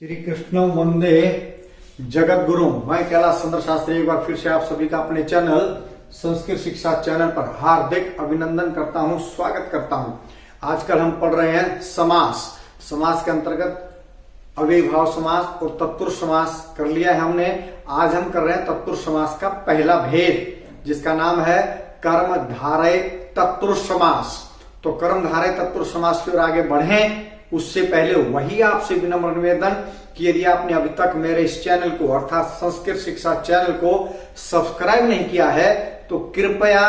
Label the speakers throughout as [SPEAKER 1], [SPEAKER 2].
[SPEAKER 1] श्री कृष्ण वंदे जगत गुरु। मैं कैलाश चंद्र शास्त्री एक बार फिर से आप सभी का अपने चैनल संस्कृत शिक्षा चैनल पर हार्दिक अभिनंदन करता हूं, स्वागत करता हूं। आजकल हम पढ़ रहे हैं समास। समास के अंतर्गत अव्ययीभाव समास और तत्पुरुष समास कर लिया है हमने। आज हम कर रहे हैं तत्पुरुष समास का पहला भेद, जिसका नाम है कर्मधारय तत्पुरुष समास। तो कर्मधारय तत्पुरुष समास की ओर आगे बढ़ें उससे पहले वही आपसे विनम्र निवेदन कि यदि आपने अभी तक मेरे इस चैनल को अर्थात संस्कृत शिक्षा चैनल को सब्सक्राइब नहीं किया है तो कृपया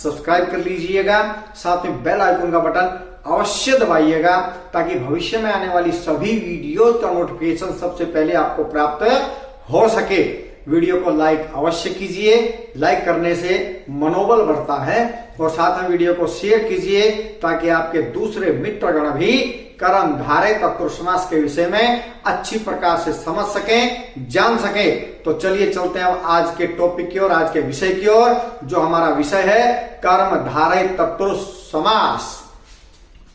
[SPEAKER 1] सब्सक्राइब कर लीजिएगा। साथ में बेल आइकन का बटन अवश्य दबाइएगा ताकि भविष्य में आने वाली सभी वीडियो का नोटिफिकेशन सबसे पहले आपको प्राप्त हो सके। वीडियो को लाइक अवश्य कीजिए, लाइक करने से मनोबल बढ़ता है। और साथ में वीडियो को शेयर कीजिए ताकि आपके दूसरे मित्रगण भी कर्मधारय तत्पुरुष समास के विषय में अच्छी प्रकार से समझ सकें, जान सकें। तो चलिए चलते हैं अब आज के टॉपिक की ओर, आज के विषय की ओर, जो हमारा विषय है कर्मधारय तत्पुरुष समास।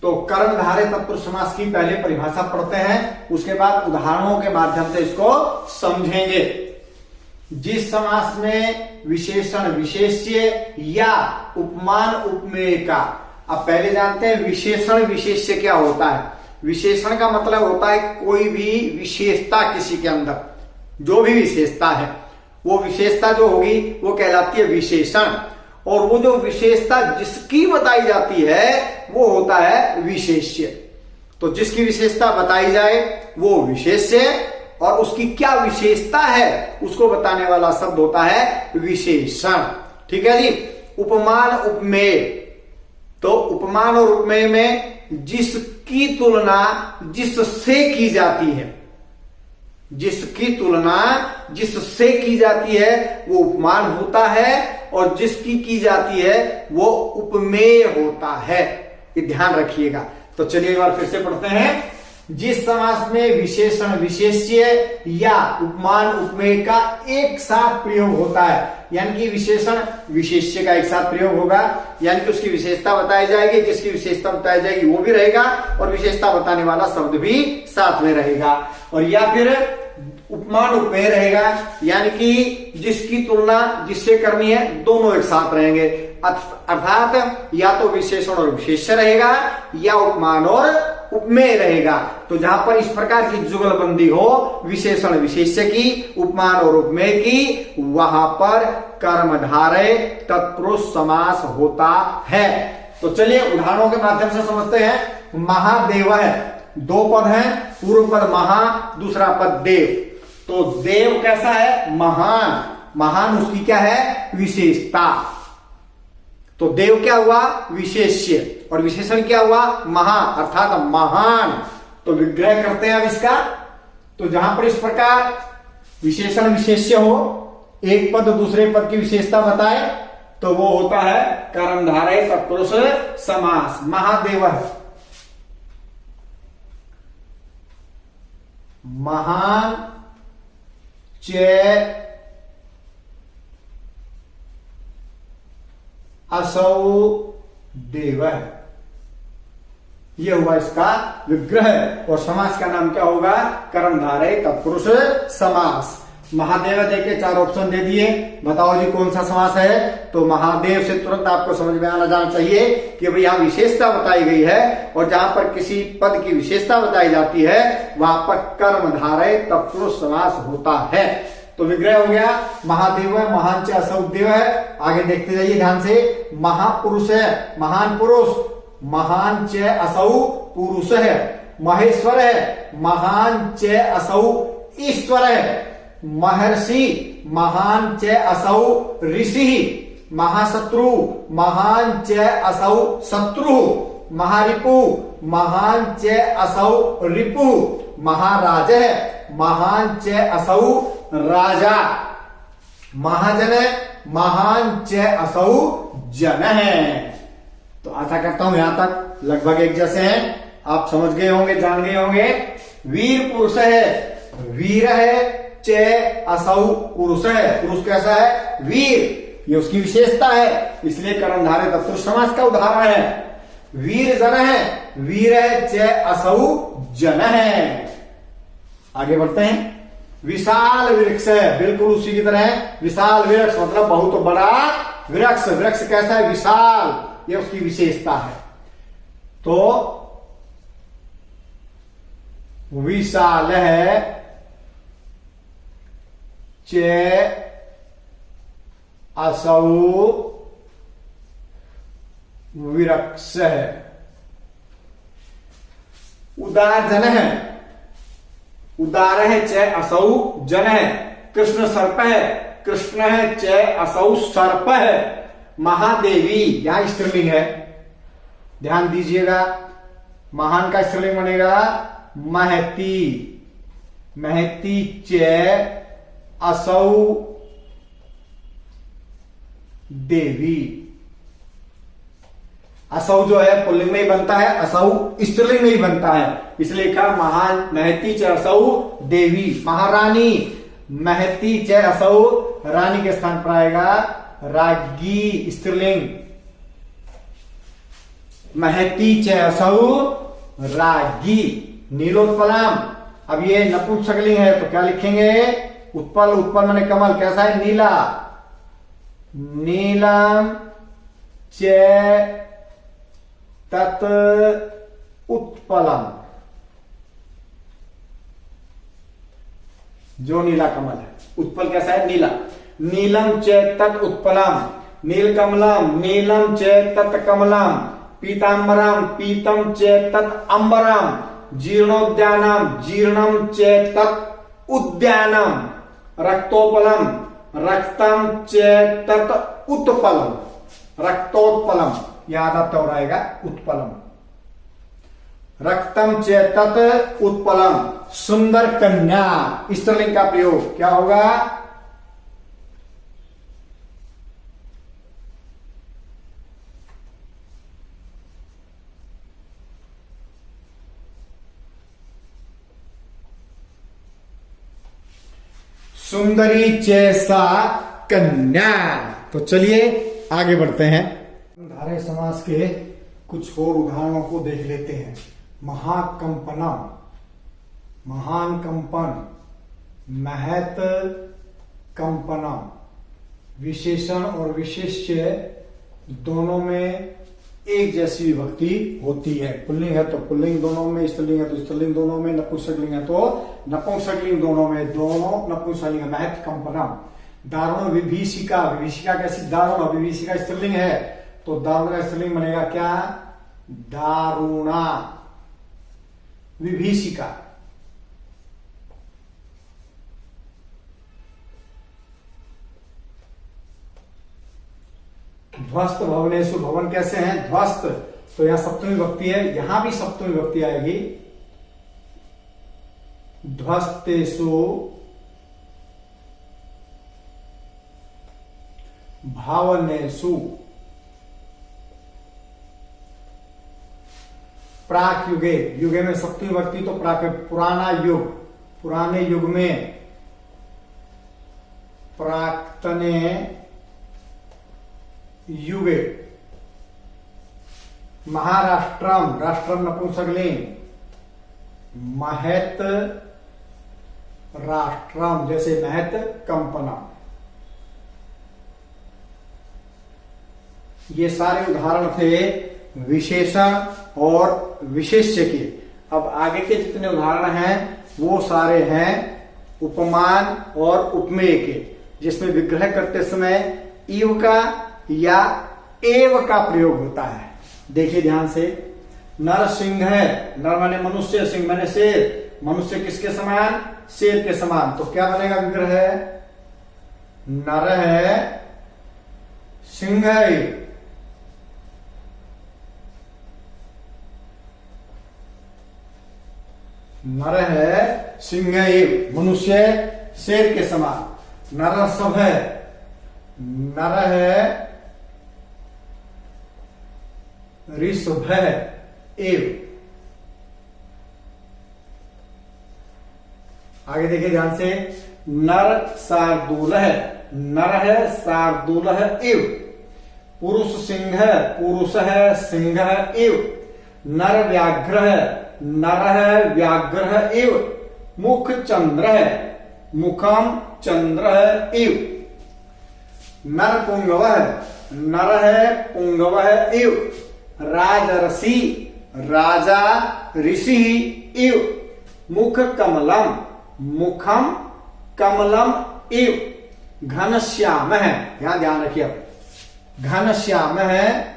[SPEAKER 1] तो कर्मधारय तत्पुरुष समास की पहले परिभाषा पढ़ते हैं, उसके बाद उदाहरणों के माध्यम से इसको समझेंगे। जिस समास में विशेषण विशेष्य या उपमान उपमेय का, अब पहले जानते हैं विशेषण विशेष्य क्या होता है। विशेषण का मतलब होता है कोई भी विशेषता किसी के अंदर, जो भी विशेषता है वो विशेषता जो होगी वो कहलाती है विशेषण। और वो जो विशेषता जिसकी बताई जाती है वो होता है विशेष्य। तो जिसकी विशेषता बताई जाए वो विशेष्य, और उसकी क्या विशेषता है उसको बताने वाला शब्द होता है विशेषण। ठीक है जी। उपमान उपमेय, तो उपमान और उपमेय में जिसकी तुलना जिससे की जाती है, जिसकी तुलना जिससे की जाती है वो उपमान होता है, और जिसकी की जाती है वो उपमेय होता है। ये ध्यान रखिएगा। तो चलिए एक बार फिर से पढ़ते हैं। जिस समास में विशेषण विशेष्य या उपमान उपमेय का एक साथ प्रयोग होता है, यानी कि विशेषण विशेष्य का एक साथ प्रयोग होगा, यानी कि उसकी विशेषता बताई जाएगी, जिसकी विशेषता बताई जाएगी वो भी रहेगा और विशेषता बताने वाला शब्द भी साथ में रहेगा। और या फिर उपमान उपमेय रहेगा, यानी कि जिसकी तुलना जिससे करनी है दोनों एक साथ रहेंगे। अर्थात या तो विशेषण और विशेष्य रहेगा या उपमान और उपमेय रहेगा। तो जहां पर इस प्रकार की जुगलबंदी हो, विशेषण विशेष्य की, उपमान और उपमेय की, वहां पर कर्मधारय तत्पुरुष समास होता है। तो चलिए उदाहरणों के माध्यम से समझते हैं। महादेव है, दो पद हैं, पूर्व पद महा, दूसरा पद देव। तो देव कैसा है? महान। महान उसकी क्या है? विशेषता। तो देव क्या हुआ? विशेष्य। और विशेषण क्या हुआ? महा, अर्थात महान। तो विग्रह करते हैं अब इसका। तो जहां पर इस प्रकार विशेषण विशेष्य हो, एक पद दूसरे पद की विशेषता बताए, तो वो होता है कर्मधारय तत्पुरुष समास। महादेव, महान च असौ देव, ये हुआ इसका विग्रह। और समास का नाम क्या होगा? कर्मधारय तत्पुरुष समास। महादेव देके चार ऑप्शन दे दिए, बताओ जी कौन सा समास है? तो महादेव से तुरंत आपको समझ में आना जाना चाहिए कि भाई यहां विशेषता बताई गई है, और जहां पर किसी पद की विशेषता बताई जाती है वहां पर कर्मधारय तत्पुरुष समास होता है। तो विग्रह हो गया महादेव है, महान च असौ देव है। आगे देखते जाइए ध्यान से। महापुरुष है, महान पुरुष, महान च असौ पुरुष है। महेश्वर है, महान च असौ ईश्वर है। महर्षि, महान च असौ ऋषि। महाशत्रु, महान च असौ शत्रु। महारिपु, महान च असौ रिपु। महाराज है, महान च असौ राजा। महाजन, महान च असौ जन है। तो आशा करता हूं यहां तक लगभग एक जैसे हैं, आप समझ गए होंगे, जान गए होंगे। वीर पुरुष है, वीर है च असौ पुरुष है। पुरुष कैसा है? वीर, ये उसकी विशेषता है, इसलिए कर्मधारय तत्पुरुष समास का उदाहरण है। वीर जन है, वीर च असौ जन है। आगे बढ़ते हैं। विशाल वृक्ष है, बिल्कुल उसी की तरह विशाल वृक्ष मतलब बहुत बड़ा वृक्ष। वृक्ष कैसा है? विशाल, ये उसकी विशेषता है। तो विशाल है च असौ वृक्ष है। उदार जन है, उदार है च असौ जन है। कृष्ण सर्प है, कृष्ण है च असौ सर्प है। महादेवी, यहां स्त्रीलिंग है, ध्यान दीजिएगा। महान का स्त्रीलिंग बनेगा महती, महती च असौ देवी। असौ जो है पुल्लिंग में ही बनता है, असौ स्त्रीलिंग में ही बनता है, इसलिए कहा महान महती च असौ देवी। महारानी, महती च असौ, रानी के स्थान पर आएगा राज्ञी, स्त्रीलिंग। महती च असौ राज्ञी। नीलोत्पलम, अब ये नपुंसकलिंग है तो क्या लिखेंगे? उत्पल, उत्पल माने कमल, कैसा है? नीला। नीलम च तत् उत्पलम, जो नीला कमल है। उत्पल कैसा है? नीला। नीलम च तत् उत्पलम, नीलकमलम, नीलम च तत् कमलम। पीतांबरम, पीतम च तत् अंबरम। जीर्णोद्यानम, जीर्णम च तत् उद्यानम। रक्तोपलम, रक्तम च तत् उत्पलम। रक्तोत्पलम, याद आता हो रहेगा उत्पलम। रक्तम च तत् उत्पलम। सुंदर कन्या, स्त्रीलिंग का प्रयोग क्या होगा? सुंदरी जैसा कन्या। तो चलिए आगे बढ़ते हैं। धारय समास के कुछ और उदाहरणों को देख लेते हैं। महाकंपनम, महान कंपन। महत कंपनम, विशेषण और विशेष्य दोनों में एक जैसी विभक्ति होती है। पुल्लिंग है तो पुल्लिंग दोनों में, स्त्रीलिंग है तो स्त्रीलिंग दोनों में, नपुंसकलिंग है तो नपुंसकलिंग दोनों में, दोनों नपुंसकलिंग है। महत कंपनम। दारुण विभीषिका, विभीषिका कैसी? दारुण। विभीषिका स्त्रीलिंग है तो दारुण का स्त्रीलिंग बनेगा क्या? दारुणा। विभीषिका। ध्वस्त भवनेषु, भवन कैसे हैं? ध्वस्त, तो यहां सप्तमी विभक्ति है, यहां भी सप्तमी विभक्ति आएगी। ध्वस्तेषु भावनेषु। प्राक युगे, युगे में सप्तमी विभक्ति तो प्राक, पुराना युग, पुराने युग में। प्राक्तने युगे। महाराष्ट्रम, राष्ट्रम नपुंसकलिंग। महत राष्ट्रम, जैसे महत कंपना। ये सारे उदाहरण थे विशेषण और विशेष्य के। अब आगे के जितने उदाहरण हैं वो सारे हैं उपमान और उपमेय के, जिसमें विग्रह करते समय इव का या एव का प्रयोग होता है। देखिए ध्यान से। नर सिंह है, नर माने मनुष्य, सिंह माने शेर। मनुष्य किसके समान? शेर के समान। तो क्या बनेगा विग्रह? नर है सिंह है। नर है सिंह है, मनुष्य शेर के समान। नर सब है, नर है ऋषभ है एव। आगे देखिए ध्यान से। नर शार्दूल है, नर है शार्दूल है एव। पुरुष सिंह है, पुरुष है सिंह है एव। नर व्याघ्र है, नर है व्याघ्र है एव। मुख चंद्र है, मुखम चंद्र इव। नर पुंगव है, नर है पुंगव इव। राजर्षि, राजा ऋषि इव। मुख कमलम, मुखम कमलम इव। घनश्याम है, यहां ध्यान रखिए अब, घनश्याम है,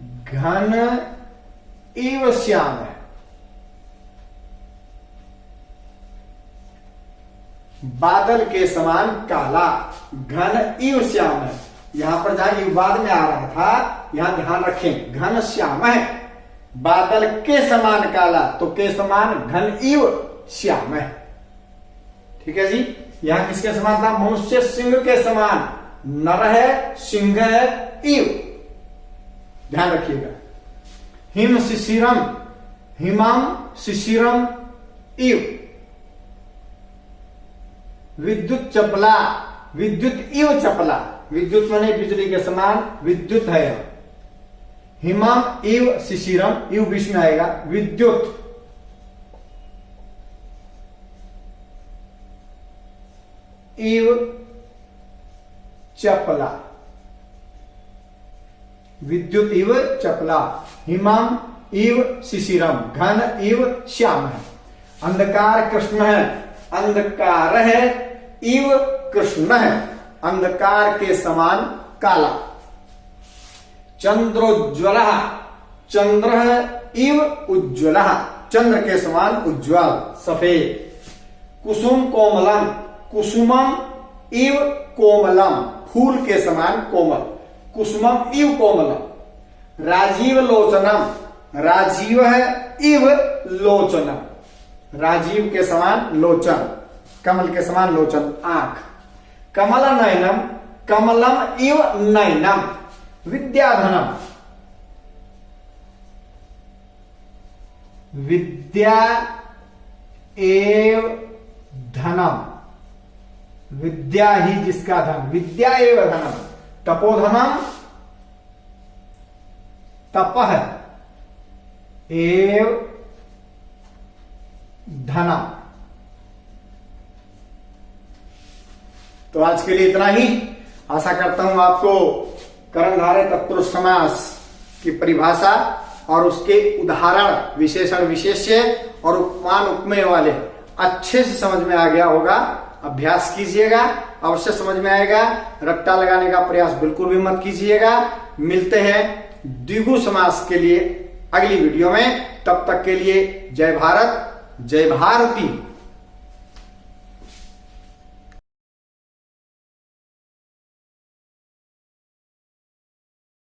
[SPEAKER 1] घन इव श्याम है। बादल के समान काला, घन इव श्याम है। यहां पर जहां इव बाद में आ रहा था, यहां ध्यान रखें, घन श्याम है, बादल के समान काला, तो के समान घन इव श्याम है। ठीक है जी। यहां किसके समान था? मनुष्य सिंह के समान, नर है, सिंह है, इव। ध्यान रखिएगा। हिम शिशिरम, हिमम शिशिरम इव। विद्युत चपला, विद्युत इव चपला। विद्युत माने बिजली के समान, विद्युत है। हिमम इव शिशिरम, इव बीच में आएगा, विद्युत। इव चपला, विद्युत इव चपला। हिमम इव शिशिरम, घन इव श्याम है। अंधकार कृष्ण है, अंधकार है इव कृष्ण है, अंधकार के समान काला। चंद्रोज्ज्वल, चंद्र है इव उज्ज्वल, चंद्र के समान उज्ज्वल, सफेद। कुसुम कोमलम, कुसुमम इव कोमलम, फूल के समान कोमल, कुसुमम इव कोमलम। राजीव लोचनम, राजीव है इव लोचनम, राजीव के समान लोचन, कमल के समान लोचन, आंख। कमल नयनम, कमलम इव नयनम। विद्याधनम, विद्या एव धनम, विद्या ही जिसका धन, विद्या एव धनम। तपोधनम, तपः एव धनम। तो आज के लिए इतना ही। आशा करता हूं आपको कर्णधारय तत्पुरुष समास की परिभाषा और उसके उदाहरण, विशेषण, विशेष्य और उपमान, उपमेय वाले अच्छे से समझ में आ गया होगा। अभ्यास कीजिएगा, अवश्य समझ में आएगा। रट्टा लगाने का प्रयास बिल्कुल भी मत कीजिएगा। मिलते हैं द्विगु समास के लिए अगली वीडियो में। तब तक के लिए जय भारत, जय भारती।